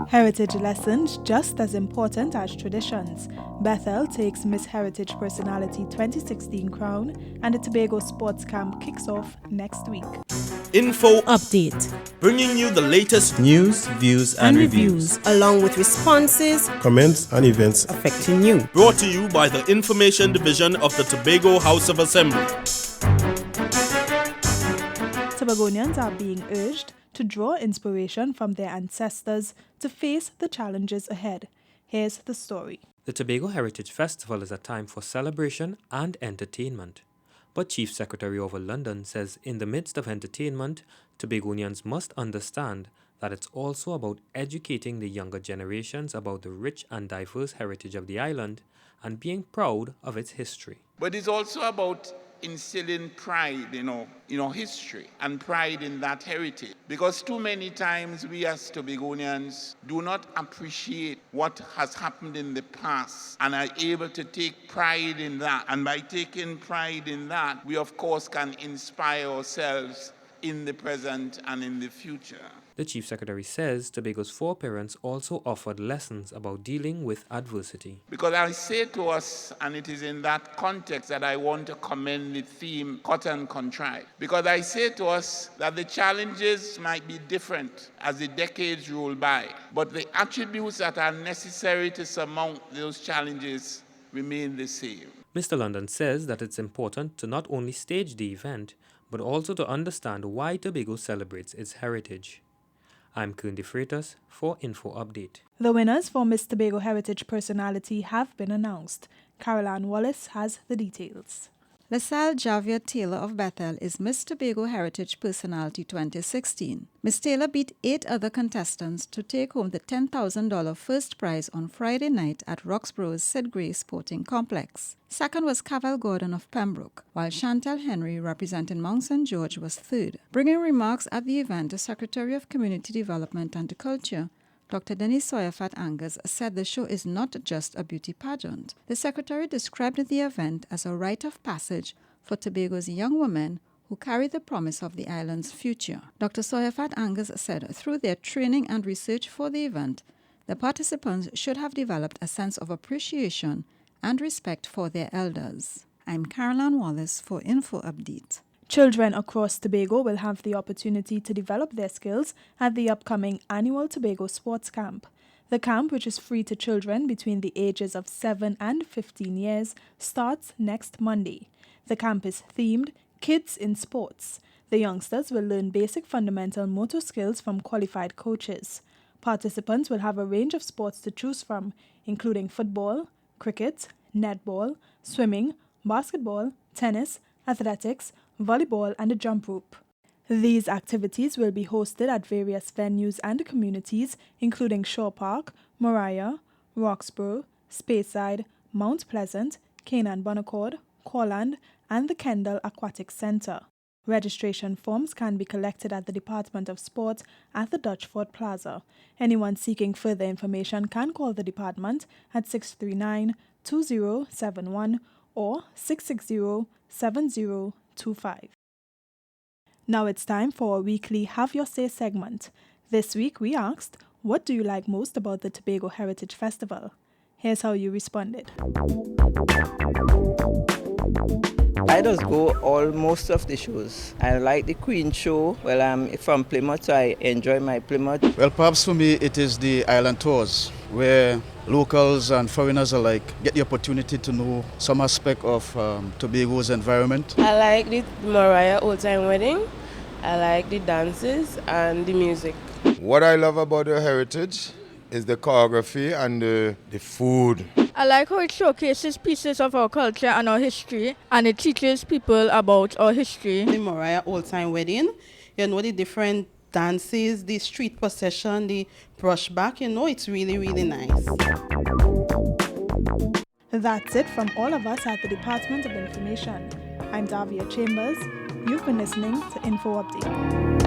Heritage lessons just as important as traditions. Bethel takes Miss Heritage Personality 2016 crown, and the Tobago Sports Camp kicks off next week. Info Update. bringing you the latest news, views, and reviews, along with responses comments, and events affecting you. brought to you by the Information Division of the Tobago House of Assembly. Tobagonians are being urged to draw inspiration from their ancestors to face the challenges ahead. Here's the story. The Tobago Heritage Festival is a time for celebration and entertainment. But Chief Secretary Over London says in the midst of entertainment, Tobagonians must understand that it's also about educating the younger generations about the rich and diverse heritage of the island and being proud of its history. But it's also about instilling pride in our history and pride in that heritage. Because too many times we as Tobagonians do not appreciate what has happened in the past and are able to take pride in that. And by taking pride in that, we of course can inspire ourselves in the present and in the future. The Chief Secretary says Tobago's foreparents also offered lessons about dealing with adversity. Because I say to us, and it is in that context that I want to commend the theme, Cut and Contrive. Because I say to us that the challenges might be different as the decades roll by, but the attributes that are necessary to surmount those challenges remain the same. Mr. London says that it's important to not only stage the event, but also to understand why Tobago celebrates its heritage. I'm Kern De Freitas for Info Update. The winners for Miss Tobago Heritage Personality have been announced. Caroline Wallace has the details. LaSalle Javier Taylor of Bethel is Miss Tobago Heritage Personality 2016. Miss Taylor beat 8 other contestants to take home the $10,000 first prize on Friday night at Roxborough's Sid Gray Sporting Complex. Second was Cavell Gordon of Pembroke, while Chantel Henry, representing Mount St. George, was third. Bringing remarks at the event, the Secretary of Community Development and Culture, Dr. Dennis Soyafat Angus, said the show is not just a beauty pageant. The Secretary described the event as a rite of passage for Tobago's young women who carry the promise of the island's future. Dr. Soyafat Angus said through their training and research for the event, the participants should have developed a sense of appreciation and respect for their elders. I'm Caroline Wallace for Info Update. Children across Tobago will have the opportunity to develop their skills at the upcoming annual Tobago Sports Camp. The camp, which is free to children between the ages of 7 and 15 years, starts next Monday. The camp is themed Kids in Sports. The youngsters will learn basic fundamental motor skills from qualified coaches. Participants will have a range of sports to choose from, including football, cricket, netball, swimming, basketball, tennis, athletics, volleyball, and a jump rope. These activities will be hosted at various venues and communities, including Shore Park, Moriah, Roxborough, Speyside, Mount Pleasant, Canaan Bonaccord, Corland, and the Kendall Aquatic Centre. Registration forms can be collected at the Department of Sport at the Dutchford Plaza. Anyone seeking further information can call the department at 639-2071 or 660-7025. Now it's time for our weekly Have Your Say segment. This week we asked, what do you like most about the Tobago Heritage Festival? Here's how you responded. I just go most of the shows. I like the Queen show. Well, I'm from Plymouth, so I enjoy my Plymouth. Well, perhaps for me it is the island tours, where locals and foreigners alike get the opportunity to know some aspect of Tobago's environment. I like the Moriah Old Time Wedding. I like the dances and the music. What I love about the heritage is the choreography and the food. I like how it showcases pieces of our culture and our history, and it teaches people about our history. The Moriah Old Time Wedding, the different dances, the street procession, the brushback, it's really, really nice. That's it from all of us at the Department of Information. I'm Davia Chambers. You've been listening to Info Update.